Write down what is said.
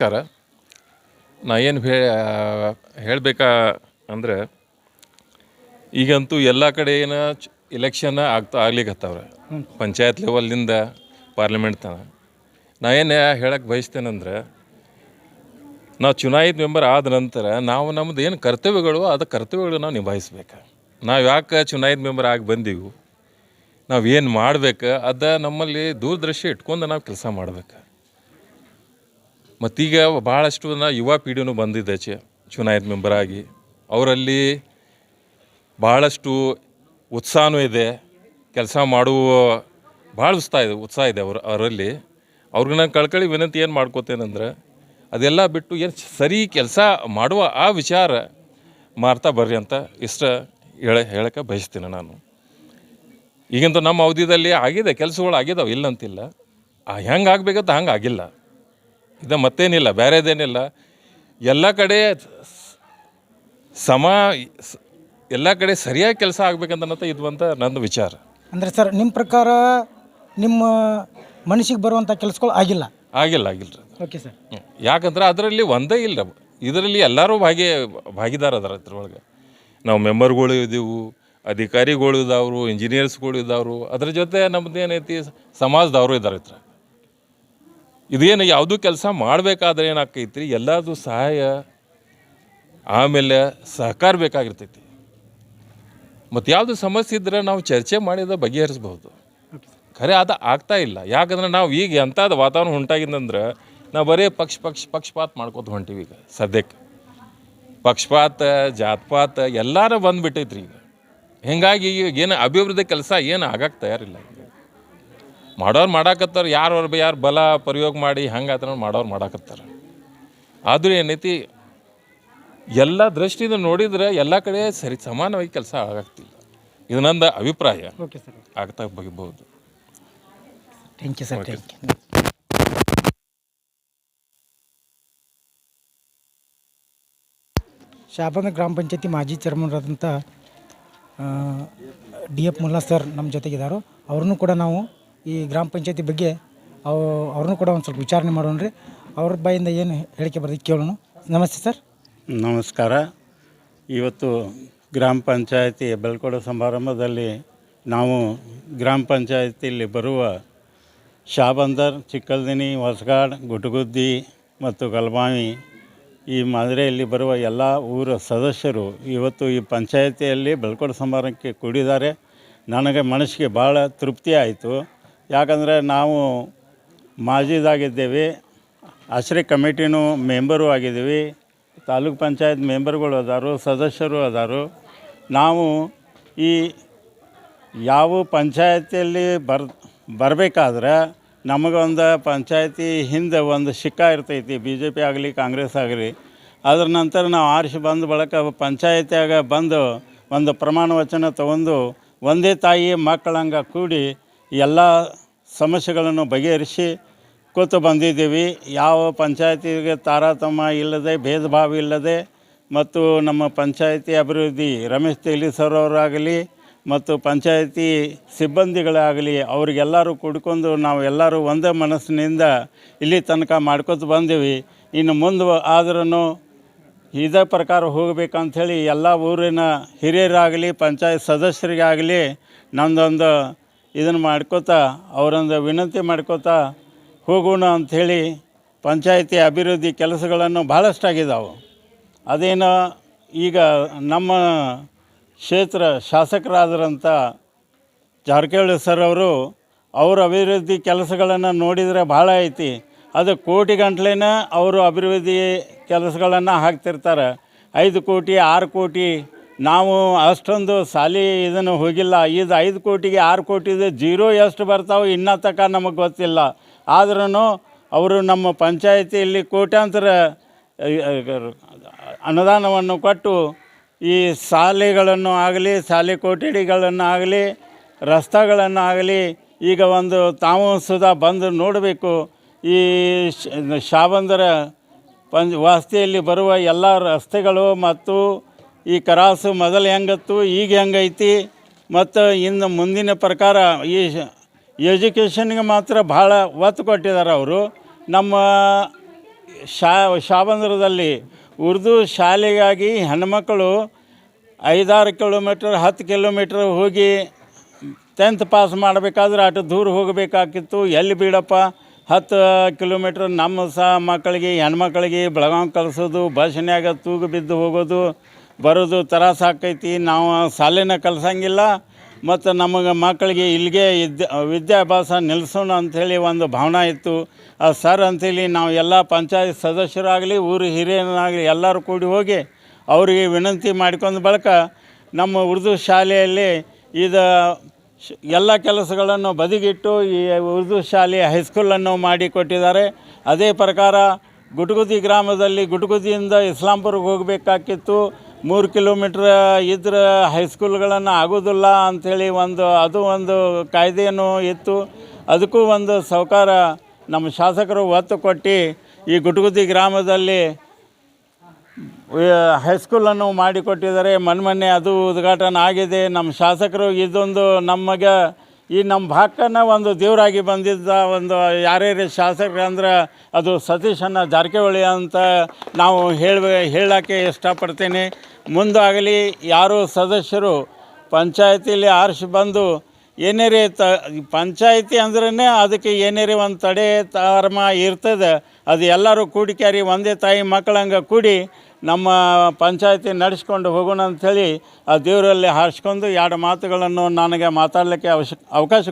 ನಮಸ್ಕಾರ. ನಾ ಏನು ಹೇಳಬೇಕಾ ಅಂದರೆ, ಈಗಂತೂ ಎಲ್ಲ ಕಡೆ ಇಲೆಕ್ಷನ್ ಆಗ್ಲಿಕ್ಕತ್ತವ್ರೆ. ಪಂಚಾಯತ್ ಲೆವೆಲ್ನಿಂದ ಪಾರ್ಲಿಮೆಂಟ್ ತನಕ. ನಾ ಏನು ಹೇಳಕ್ಕೆ ಬಯಸ್ತೇನೆಂದ್ರೆ, ನಾವು ಚುನಾಯಿತ ಮೆಂಬರ್ ಆದ ನಂತರ ನಾವು ನಮ್ಮದು ಏನು ಕರ್ತವ್ಯಗಳು ಕರ್ತವ್ಯಗಳು ನಾವು ನಿಭಾಯಿಸ್ಬೇಕು. ನಾವು ಯಾಕೆ ಚುನಾಯಿತ ಮೆಂಬರ್ ಆಗಿ ಬಂದೀವಿ, ನಾವು ಏನು ಮಾಡ್ಬೇಕು ನಮ್ಮಲ್ಲಿ ದೂರದೃಷ್ಟಿ ಇಟ್ಕೊಂಡು ನಾವು ಕೆಲಸ ಮಾಡ್ಬೇಕು. ಮತ್ತೀಗ ಭಾಳಷ್ಟು ಯುವ ಪೀಳಿಗೆನೂ ಬಂದಿದೆ ಚುನಾಯಿತ ಮೆಂಬರ್ ಆಗಿ. ಅವರಲ್ಲಿ ಭಾಳಷ್ಟು ಉತ್ಸಾಹನೂ ಇದೆ, ಕೆಲಸ ಮಾಡುವ ಭಾಳ ಉತ್ಸಾಹ ಇದೆ ಅವರಲ್ಲಿ. ಅವ್ರಿಗೆ ನಾನು ಕಳ್ಕಳಿ ವಿನಂತಿ ಏನು ಮಾಡ್ಕೋತೇನೆಂದ್ರೆ, ಅದೆಲ್ಲ ಬಿಟ್ಟು ಏನು ಸರಿ ಕೆಲಸ ಮಾಡುವ ಆ ವಿಚಾರ ಮಾಡ್ತಾ ಬರ್ರಿ ಅಂತ ಹೇಳಕ್ಕೆ ಬಯಸ್ತೀನಿ ನಾನು. ಈಗಂತೂ ನಮ್ಮ ಅವಧಿಯಲ್ಲಿ ಆಗಿದೆ, ಕೆಲಸಗಳು ಆಗಿದ್ದಾವೆ, ಇಲ್ಲಂತಿಲ್ಲ. ಹೆಂಗೆ ಆಗಬೇಕಂತ ಹಂಗೆ ಆಗಿಲ್ಲ. ಮತ್ತೇನಿಲ್ಲ, ಬೇರೆದೇನಿಲ್ಲ. ಎಲ್ಲ ಕಡೆ ಎಲ್ಲ ಕಡೆ ಸರಿಯಾಗಿ ಕೆಲಸ ಆಗ್ಬೇಕಂತ ಇದ್ವಂತ ನನ್ನ ವಿಚಾರ. ಅಂದರೆ ಸರ್, ನಿಮ್ಮ ಪ್ರಕಾರ ನಿಮ್ಮ ಮನಸ್ಸಿಗೆ ಬರುವಂಥ ಕೆಲಸಗಳು ಆಗಿಲ್ಲ? ಆಗಿಲ್ಲ. Okay sir. ಯಾಕಂದ್ರೆ ಅದರಲ್ಲಿ ಒಂದೇ ಇಲ್ಲ, ಇದರಲ್ಲಿ ಎಲ್ಲರೂ ಭಾಗಿದಾರ ಅದಾರ. ಇದ್ರೊಳಗೆ ನಾವು ಮೆಂಬರ್ಗಳು ಇದ್ದೀವಿ, ಅಧಿಕಾರಿಗಳು ಇದ್ದಾವರು, ಇಂಜಿನಿಯರ್ಸ್ಗಳು ಇದ್ದಾವರು, ಅದ್ರ ಜೊತೆ ನಮ್ಮದು ಏನೈತಿ ಸಮಾಜದವರು ಇದ್ದಾರೆ. ಇದೇನು ಯಾವುದೂ ಕೆಲಸ ಮಾಡಬೇಕಾದ್ರೆ ಏನಾಕೈತಿ, ಎಲ್ಲದೂ ಸಹಾಯ ಆಮೇಲೆ ಸಹಕಾರ ಬೇಕಾಗಿರ್ತೈತಿ. ಮತ್ತು ಯಾವುದು ಸಮಸ್ಯೆ ಇದ್ದರೆ ನಾವು ಚರ್ಚೆ ಮಾಡಿದ ಬಗೆಹರಿಸ್ಬೋದು. ಖರೆ ಅದು ಆಗ್ತಾ ಇಲ್ಲ. ಯಾಕಂದ್ರೆ ನಾವು ಈಗ ಎಂಥದ್ದು ವಾತಾವರಣ ಉಂಟಾಗಿದ್ದಂದ್ರೆ, ನಾವು ಬರೀ ಪಕ್ಷಪಾತ ಮಾಡ್ಕೋತ ಹೊಂಟೀವಿ. ಈಗ ಸದ್ಯಕ್ಕೆ ಪಕ್ಷಪಾತ, ಜಾತಪಾತ ಎಲ್ಲರೂ ಬಂದುಬಿಟ್ಟೈತ್ರಿ ಈಗ. ಹೀಗಾಗಿ ಈಗ ಏನು ಅಭಿವೃದ್ಧಿ ಕೆಲಸ ಏನು ಆಗಕ್ಕೆ ತಯಾರಿಲ್ಲ. ಮಾಡೋರು ಮಾಡಾಕತ್ತಾರೆ, ಯಾರು ಬಲ ಪ್ರಯೋಗ ಮಾಡಿ ಹಂಗೆ ಆತ ಮಾಡೋರು ಮಾಡಾಕತ್ತಾರೆ. ಆದರೂ ಏನೈತಿ, ಎಲ್ಲ ದೃಷ್ಟಿಯಿಂದ ನೋಡಿದ್ರೆ ಎಲ್ಲ ಕಡೆ ಸಮಾನವಾಗಿ ಕೆಲಸ ಆಗಕ್ತಿಲ್ಲ. ಇದು ನನ್ನ ಅಭಿಪ್ರಾಯ. ಓಕೆ ಸರ್, ಆಗ್ತಾ ಬಗ್ಬೋದು. Thank you sir. Thank you. Shabanda ಗ್ರಾಮ ಪಂಚಾಯತಿ ಮಾಜಿ ಚೇರ್ಮನ್ರಾದಂಥ DF ಮುಲ್ಲಾ ಸರ್ ನಮ್ಮ ಜೊತೆಗಿದ್ದಾರೆ. ಅವ್ರನ್ನೂ ಕೂಡ ನಾವು ಈ ಗ್ರಾಮ ಪಂಚಾಯತಿ ಬಗ್ಗೆ ಅವ್ರನ್ನೂ ಕೂಡ ಒಂದು ಸ್ವಲ್ಪ ವಿಚಾರಣೆ ಮಾಡೋಣ ರೀ. ಅವ್ರ ಬಾಯಿಂದ ಏನು ಹೇಳಿಕೆ ಬರ್ದು ಕೇಳೋಣ. ನಮಸ್ತೆ ಸರ್. ನಮಸ್ಕಾರ. ಇವತ್ತು ಗ್ರಾಮ ಪಂಚಾಯತಿ ಬೆಳ್ಕೊಡೋ ಸಮಾರಂಭದಲ್ಲಿ ನಾವು ಗ್ರಾಮ ಪಂಚಾಯತಿಯಲ್ಲಿ ಬರುವ ಶಾಬಂದರ್, ಚಿಕ್ಕಲ್ದಿನಿ, ಹೊಸಗಾಡ್, ಗುಟಗುದ್ದಿ ಮತ್ತು ಗಲ್ಬಾವಿ ಈ ಮಾದರಿಯಲ್ಲಿ ಬರುವ ಎಲ್ಲ ಊರ ಸದಸ್ಯರು ಇವತ್ತು ಈ ಪಂಚಾಯತಿಯಲ್ಲಿ ಬೆಳ್ಕೊಡೋ ಸಮಾರಂಭಕ್ಕೆ ಕೂಡಿದ್ದಾರೆ. ನನಗೆ ಮನಸ್ಸಿಗೆ ಭಾಳ ತೃಪ್ತಿ ಆಯಿತು. ಯಾಕಂದರೆ ನಾವು ಮಾಜಿದಾಗಿದ್ದೇವೆ, ಆಶ್ರಯ ಕಮಿಟಿನೂ ಮೆಂಬರು ಆಗಿದ್ದೀವಿ, ತಾಲೂಕು ಪಂಚಾಯತ್ ಮೆಂಬರ್ಗಳು ಅದಾರು, ಸದಸ್ಯರು ಅದಾರು. ನಾವು ಈ ಯಾವ ಪಂಚಾಯತಿಯಲ್ಲಿ ಬರಬೇಕಾದ್ರೆ ನಮಗೊಂದು ಪಂಚಾಯತಿ ಹಿಂದೆ ಒಂದು ಶಿಕ್ಕ ಇರ್ತೈತಿ, BJP ಆಗಲಿ ಕಾಂಗ್ರೆಸ್ ಆಗಲಿ. ಅದ್ರ ನಂತರ ನಾವು ಆರಿಸಿ ಬಂದ ಬಳಿಕ ಪಂಚಾಯತಿಯಾಗ ಬಂದು ಒಂದು ಪ್ರಮಾಣ ವಚನ ತೊಗೊಂಡು ಒಂದೇ ತಾಯಿ ಮಕ್ಕಳಂಗೆ ಕೂಡಿ ಎಲ್ಲ ಸಮಸ್ಯೆಗಳನ್ನು ಬಗೆಹರಿಸಿ ಕೂತು ಬಂದಿದ್ದೀವಿ. ಯಾವ ಪಂಚಾಯತಿಗೆ ತಾರತಮ್ಯ ಇಲ್ಲದೆ, ಭೇದ ಭಾವ ಇಲ್ಲದೆ, ಮತ್ತು ನಮ್ಮ ಪಂಚಾಯತಿ ಅಭಿವೃದ್ಧಿ ರಮೇಶ್ ತೇಲಿ ಸರ್ ಅವರಾಗಲಿ ಮತ್ತು ಪಂಚಾಯತಿ ಸಿಬ್ಬಂದಿಗಳಾಗಲಿ ಅವರಿಗೆಲ್ಲರೂ ಕೂಡ್ಕೊಂಡು ನಾವು ಎಲ್ಲರೂ ಒಂದೇ ಮನಸ್ಸಿನಿಂದ ಇಲ್ಲಿ ತನಕ ಮಾಡ್ಕೊತ ಬಂದೀವಿ. ಇನ್ನು ಮುಂದೆ ಆದ್ರೂ ಇದೇ ಪ್ರಕಾರ ಹೋಗಬೇಕಂಥೇಳಿ ಎಲ್ಲ ಊರಿನ ಹಿರಿಯರಾಗಲಿ ಪಂಚಾಯತ್ ಸದಸ್ಯರಿಗಾಗಲಿ ನಮ್ಮದೊಂದು ಇದನ್ನು ಮಾಡ್ಕೋತಾ ಅವರೊಂದು ವಿನಂತಿ ಮಾಡ್ಕೋತಾ ಹೋಗೋಣ ಅಂಥೇಳಿ ಪಂಚಾಯತಿ ಅಭಿವೃದ್ಧಿ ಕೆಲಸಗಳನ್ನು ಭಾಳಷ್ಟಾಗಿದ್ದಾವೆ. ಅದೇನೋ ಈಗ ನಮ್ಮ ಕ್ಷೇತ್ರ ಶಾಸಕರಾದರಂಥ ಜಾರಕಿಹೊಳಿ ಸರ್ ಅವರು ಅವರ ಅಭಿವೃದ್ಧಿ ಕೆಲಸಗಳನ್ನು ನೋಡಿದರೆ ಭಾಳ ಐತಿ. ಅದು ಕೋಟಿಗಂಟ್ಲೆನ ಅವರು ಅಭಿವೃದ್ಧಿ ಕೆಲಸಗಳನ್ನು ಹಾಕ್ತಿರ್ತಾರೆ. 5 ಕೋಟಿ 6 ಕೋಟಿ ನಾವು ಅಷ್ಟೊಂದು ಸಾಲಿ ಇದನ್ನು ಹೋಗಿಲ್ಲ. ಇದು 5 ಕೋಟಿಗೆ 6 ಕೋಟಿದು ಜೀರೋ ಎಷ್ಟು ಬರ್ತಾವೆ ಇನ್ನೂ ತನಕ ನಮಗೆ ಗೊತ್ತಿಲ್ಲ. ಆದ್ರೂ ಅವರು ನಮ್ಮ ಪಂಚಾಯತಿಯಲ್ಲಿ ಕೋಟ್ಯಾಂತರ ಅನುದಾನವನ್ನು ಕೊಟ್ಟು ಈ ಶಾಲೆಗಳನ್ನು ಆಗಲಿ, ಶಾಲೆ ಕೊಠಡಿಗಳನ್ನು ಆಗಲಿ, ರಸ್ತೆಗಳನ್ನು ಆಗಲಿ ಈಗ ಒಂದು ತಾವು ಸುಧಾ ಬಂದು ನೋಡಬೇಕು. ಈ ಶಾಬಂದರ ವಾಸ್ತಿಯಲ್ಲಿ ಬರುವ ಎಲ್ಲ ರಸ್ತೆಗಳು ಮತ್ತು ಈ ಕ್ರಾಸು ಮೊದಲು ಹೆಂಗತ್ತು ಈಗ ಹೆಂಗೈತಿ, ಮತ್ತು ಇನ್ನು ಮುಂದಿನ ಪ್ರಕಾರ ಈ ಎಜುಕೇಷನ್ಗೆ ಮಾತ್ರ ಭಾಳ ಒತ್ತು ಕೊಟ್ಟಿದ್ದಾರೆ ಅವರು. ನಮ್ಮ ಶಾಬಂದ್ರದಲ್ಲಿ ಉರ್ದು ಶಾಲೆಗಾಗಿ ಹೆಣ್ಮಕ್ಕಳು 5-6 ಕಿಲೋಮೀಟ್ರ್ 10 ಕಿಲೋಮೀಟ್ರ್ ಹೋಗಿ 10th ಪಾಸ್ ಮಾಡಬೇಕಾದ್ರೆ ಅಷ್ಟು ದೂರ ಹೋಗಬೇಕಾಗಿತ್ತು. ಎಲ್ಲಿ ಬಿಡಪ್ಪ 10 ಕಿಲೋಮೀಟ್ರ್ ನಮ್ಮ ಮಕ್ಕಳಿಗೆ ಹೆಣ್ಮಕ್ಳಿಗೆ ಬೆಳಗಾವಿ ಕಲಿಸೋದು, ಬಸ್ನ್ಯಾಗ ತೂಗು ಬಿದ್ದು ಹೋಗೋದು ಬರೋದು ತ್ರಾಸ ಆಕೈತಿ. ನಾವು ಶಾಲೆನ ಕಲ್ಸಂಗಿಲ್ಲ ಮತ್ತು ನಮಗೆ ಮಕ್ಕಳಿಗೆ ಇಲ್ಲಿಗೆ ವಿದ್ಯಾಭ್ಯಾಸ ನಿಲ್ಲಿಸೋಣ ಅಂಥೇಳಿ ಒಂದು ಭಾವನೆ ಇತ್ತು. ಸರ್ ಅಂಥೇಳಿ ನಾವು ಎಲ್ಲ ಪಂಚಾಯತ್ ಸದಸ್ಯರಾಗಲಿ ಊರು ಹಿರಿಯರಾಗಲಿ ಎಲ್ಲರೂ ಕೂಡಿ ಹೋಗಿ ಅವರಿಗೆ ವಿನಂತಿ ಮಾಡ್ಕೊಂಡ ಬಳಿಕ ನಮ್ಮ ಉರ್ದು ಶಾಲೆಯಲ್ಲಿ ಇದು ಎಲ್ಲ ಕೆಲಸಗಳನ್ನು ಬದಿಗಿಟ್ಟು ಈ ಉರ್ದು ಶಾಲೆ ಹೈಸ್ಕೂಲನ್ನು ಮಾಡಿಕೊಟ್ಟಿದ್ದಾರೆ. ಅದೇ ಪ್ರಕಾರ ಗುಟಗುದಿ ಗ್ರಾಮದಲ್ಲಿ ಗುಟಗುದಿಯಿಂದ ಇಸ್ಲಾಂಪುರ್ಗೆ ಹೋಗಬೇಕಾಗಿತ್ತು. 3 ಕಿಲೋಮೀಟ್ರ್ ಇದ್ರೆ ಹೈಸ್ಕೂಲ್ಗಳನ್ನು ಆಗೋದಿಲ್ಲ ಅಂಥೇಳಿ ಅದು ಒಂದು ಕಾಯ್ದೆಯನ್ನು ಇತ್ತು. ಅದಕ್ಕೂ ಒಂದು ಸಹಕಾರ ನಮ್ಮ ಶಾಸಕರು ಒತ್ತು ಕೊಟ್ಟು ಈ ಗುಟಗುದಿ ಗ್ರಾಮದಲ್ಲಿ ಹೈಸ್ಕೂಲನ್ನು ಮಾಡಿಕೊಟ್ಟಿದ್ದಾರೆ. ಮೊನ್ನೆ ಅದು ಉದ್ಘಾಟನೆ ಆಗಿದೆ. ನಮ್ಮ ಶಾಸಕರು ಇದೊಂದು ನಮಗೆ ಈ ನಮ್ಮ ಭಾಗನ ಒಂದು ದೇವರಾಗಿ ಬಂದಿದ್ದ ಒಂದು ಯಾರ್ಯಾರು ಶಾಸಕರು ಅಂದ್ರೆ ಅದು ಸತೀಶಣ್ಣ ಜಾರಕಿಹೊಳಿ ಅಂತ ನಾವು ಹೇಳೋಕ್ಕೆ ಇಷ್ಟಪಡ್ತೇನೆ. ಮುಂದಾಗಲಿ ಯಾರು ಸದಸ್ಯರು ಪಂಚಾಯತಿಲಿ ಆರಿಸಿ ಬಂದು ಏನೇರೇ ಪಂಚಾಯತಿ ಅಂದ್ರೇ ಅದಕ್ಕೆ ಏನೇರೇ ಒಂದು ತಡೆ ತಾರಮ ಇರ್ತದೆ. ಅದು ಎಲ್ಲರೂ ಕೂಡಿಕ್ಯಾರಿ ಒಂದೇ ತಾಯಿ ಮಕ್ಕಳಂಗೆ ಕೂಡಿ ನಮ್ಮ ಪಂಚಾಯತಿ ನಡೆಸ್ಕೊಂಡು ಹೋಗೋಣ ಅಂಥೇಳಿ ಆ ದೇವರಲ್ಲಿ ಹಾರಿಸ್ಕೊಂಡು 2 ಮಾತುಗಳನ್ನು ನನಗೆ ಮಾತಾಡಲಿಕ್ಕೆ ಅವಕಾಶ